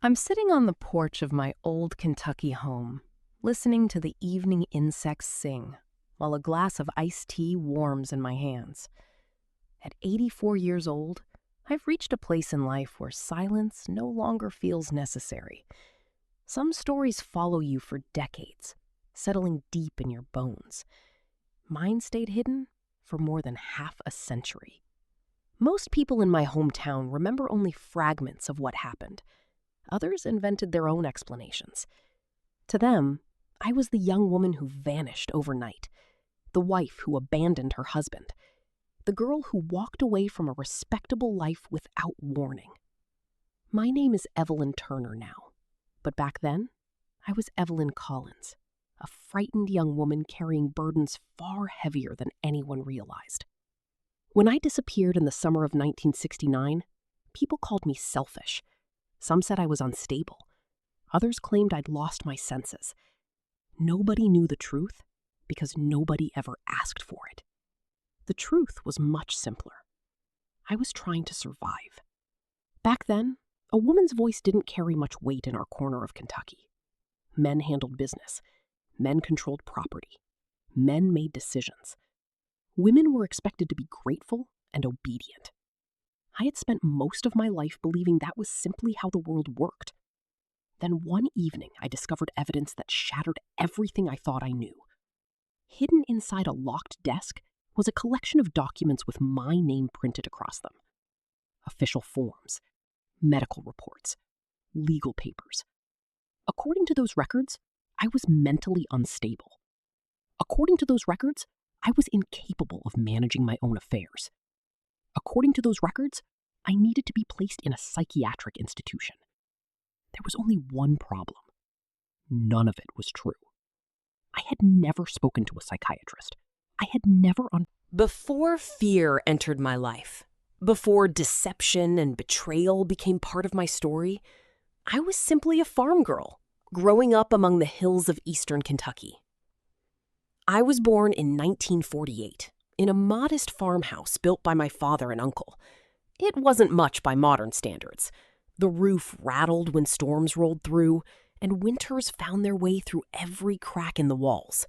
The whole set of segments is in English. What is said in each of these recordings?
I'm sitting on the porch of my old Kentucky home, listening to the evening insects sing, while a glass of iced tea warms in my hands. At 84 years old, I've reached a place in life where silence no longer feels necessary. Some stories follow you for decades, settling deep in your bones. Mine stayed hidden for more than half a century. Most people in my hometown remember only fragments of what happened. Others invented their own explanations. To them, I was the young woman who vanished overnight, the wife who abandoned her husband, the girl who walked away from a respectable life without warning. My name is Evelyn Turner now, but back then, I was Evelyn Collins, a frightened young woman carrying burdens far heavier than anyone realized. When I disappeared in the summer of 1969, people called me selfish. Some said I was unstable. Others claimed I'd lost my senses. Nobody knew the truth because nobody ever asked for it. The truth was much simpler. I was trying to survive. Back then, a woman's voice didn't carry much weight in our corner of Kentucky. Men handled business. Men controlled property. Men made decisions. Women were expected to be grateful and obedient. I had spent most of my life believing that was simply how the world worked. Then one evening, I discovered evidence that shattered everything I thought I knew. Hidden inside a locked desk was a collection of documents with my name printed across them. Official forms, medical reports, legal papers. According to those records, I was mentally unstable. According to those records, I was incapable of managing my own affairs. According to those records, I needed to be placed in a psychiatric institution. There was only one problem. None of it was true. I had never spoken to a psychiatrist. I had never Before fear entered my life, before deception and betrayal became part of my story, I was simply a farm girl, growing up among the hills of eastern Kentucky. I was born in 1948 in a modest farmhouse built by my father and uncle. It wasn't much by modern standards. The roof rattled when storms rolled through, and winters found their way through every crack in the walls.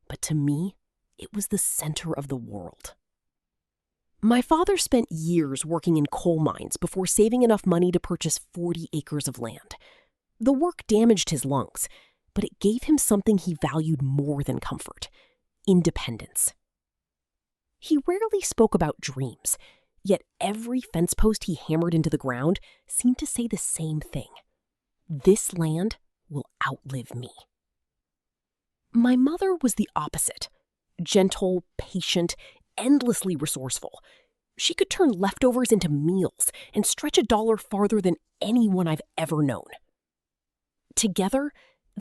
But to me, it was the center of the world. My father spent years working in coal mines before saving enough money to purchase 40 acres of land. The work damaged his lungs, but it gave him something he valued more than comfort: independence. He rarely spoke about dreams, yet every fence post he hammered into the ground seemed to say the same thing: this land will outlive me. My mother was the opposite: gentle, patient, endlessly resourceful. She could turn leftovers into meals and stretch $1 farther than anyone I've ever known. Together,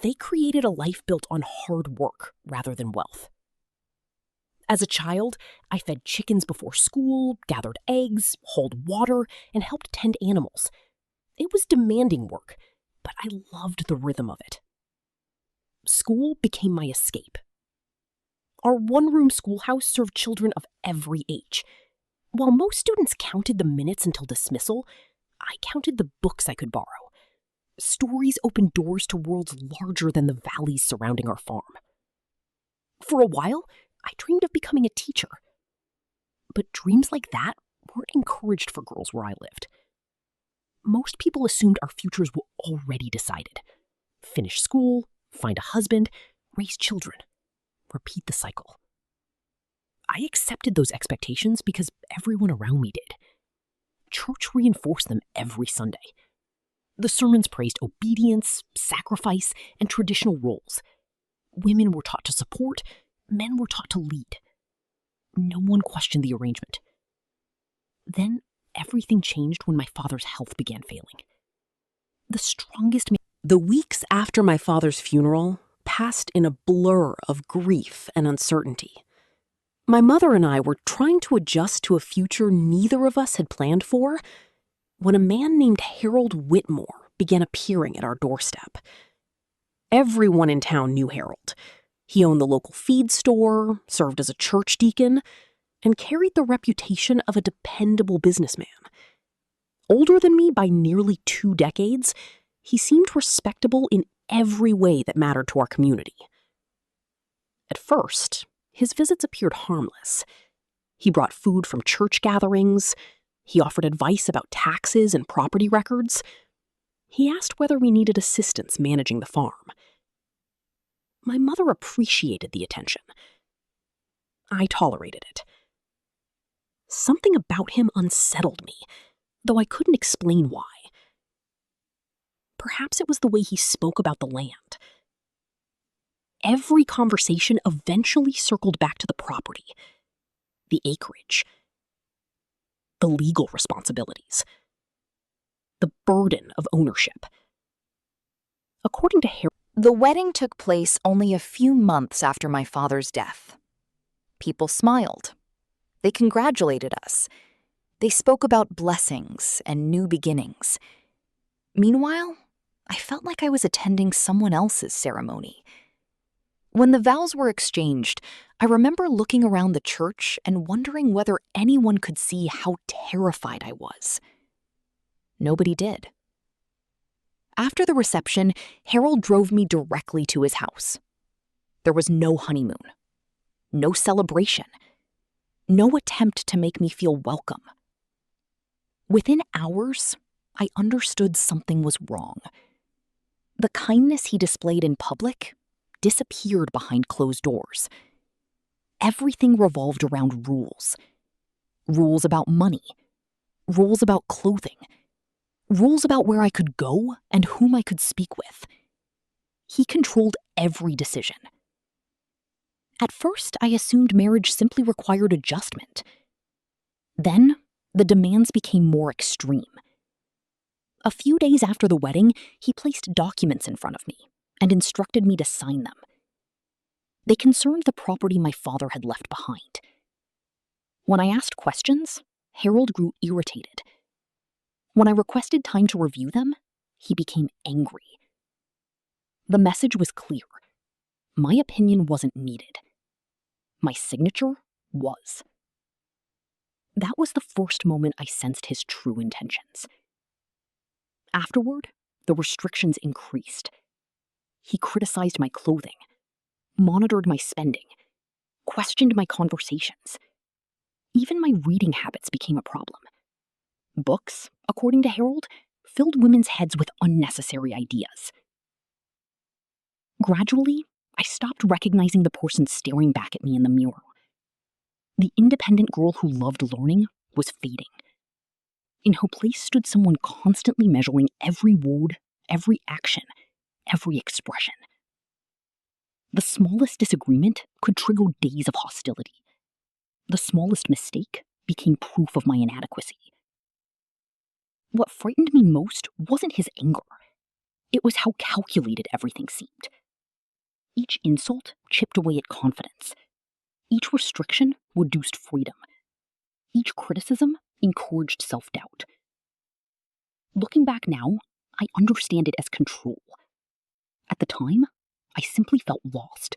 they created a life built on hard work rather than wealth. As a child, I fed chickens before school, gathered eggs, hauled water, and helped tend animals. It was demanding work, but I loved the rhythm of it. School became my escape. Our one-room schoolhouse served children of every age. While most students counted the minutes until dismissal, I counted the books I could borrow. Stories opened doors to worlds larger than the valleys surrounding our farm. For a while, I dreamed of becoming a teacher. But dreams like that weren't encouraged for girls where I lived. Most people assumed our futures were already decided. Finish school, find a husband, raise children. Repeat the cycle. I accepted those expectations because everyone around me did. Church reinforced them every Sunday. The sermons praised obedience, sacrifice, and traditional roles. Women were taught to support, men were taught to lead. No one questioned the arrangement. Then everything changed when my father's health began failing. The weeks after my father's funeral passed in a blur of grief and uncertainty. My mother and I were trying to adjust to a future neither of us had planned for when a man named Harold Whitmore began appearing at our doorstep. Everyone in town knew Harold. He owned the local feed store, served as a church deacon, and carried the reputation of a dependable businessman. Older than me by nearly 2 decades, He seemed respectable in every way that mattered to our community. At first, his visits appeared harmless. He brought food from church gatherings. He offered advice about taxes and property records. He asked whether we needed assistance managing the farm. My mother appreciated the attention. I tolerated it. Something about him unsettled me, though I couldn't explain why. Perhaps it was the way he spoke about the land. Every conversation eventually circled back to the property, the acreage, the legal responsibilities, the burden of ownership. According to Harold, the wedding took place only a few months after my father's death. People smiled. They congratulated us. They spoke about blessings and new beginnings. Meanwhile, I felt like I was attending someone else's ceremony. When the vows were exchanged, I remember looking around the church and wondering whether anyone could see how terrified I was. Nobody did. After the reception, Harold drove me directly to his house. There was no honeymoon, no celebration, no attempt to make me feel welcome. Within hours, I understood something was wrong. The kindness he displayed in public disappeared behind closed doors. Everything revolved around rules. Rules about money. Rules about clothing. Rules about where I could go and whom I could speak with. He controlled every decision. At first, I assumed marriage simply required adjustment. Then, the demands became more extreme. A few days after the wedding, he placed documents in front of me and instructed me to sign them. They concerned the property my father had left behind. When I asked questions, Harold grew irritated. When I requested time to review them, he became angry. The message was clear. My opinion wasn't needed. My signature was. That was the first moment I sensed his true intentions. Afterward, the restrictions increased. He criticized my clothing, monitored my spending, questioned my conversations. Even my reading habits became a problem. Books, according to Harold, filled women's heads with unnecessary ideas. Gradually, I stopped recognizing the person staring back at me in the mirror. The independent girl who loved learning was fading. In her place stood someone constantly measuring every word, every action, every expression. The smallest disagreement could trigger days of hostility. The smallest mistake became proof of my inadequacy. What frightened me most wasn't his anger. It was how calculated everything seemed. Each insult chipped away at confidence. Each restriction reduced freedom. Each criticism encouraged self-doubt. Looking back now, I understand it as control. At the time, I simply felt lost.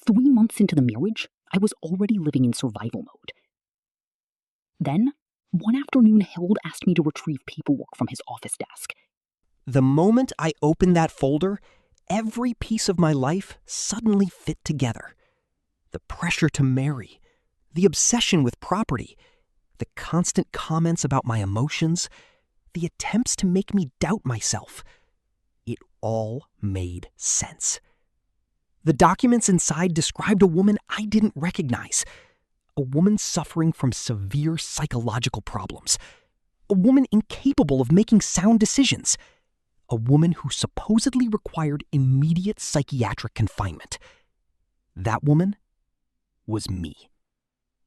3 months into the marriage, I was already living in survival mode. Then, one afternoon, Harold asked me to retrieve paperwork from his office desk. The moment I opened that folder, every piece of my life suddenly fit together. The pressure to marry, the obsession with property, the constant comments about my emotions, the attempts to make me doubt myself. It all made sense. The documents inside described a woman I didn't recognize. A woman suffering from severe psychological problems. A woman incapable of making sound decisions. A woman who supposedly required immediate psychiatric confinement. That woman was me.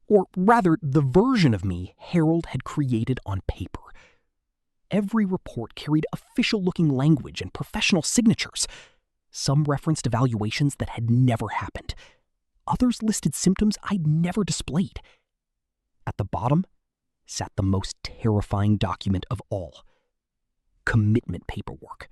Or rather, the version of me Harold had created on paper. Every report carried official-looking language and professional signatures. Some referenced evaluations that had never happened. Others listed symptoms I'd never displayed. At the bottom sat the most terrifying document of all: commitment paperwork.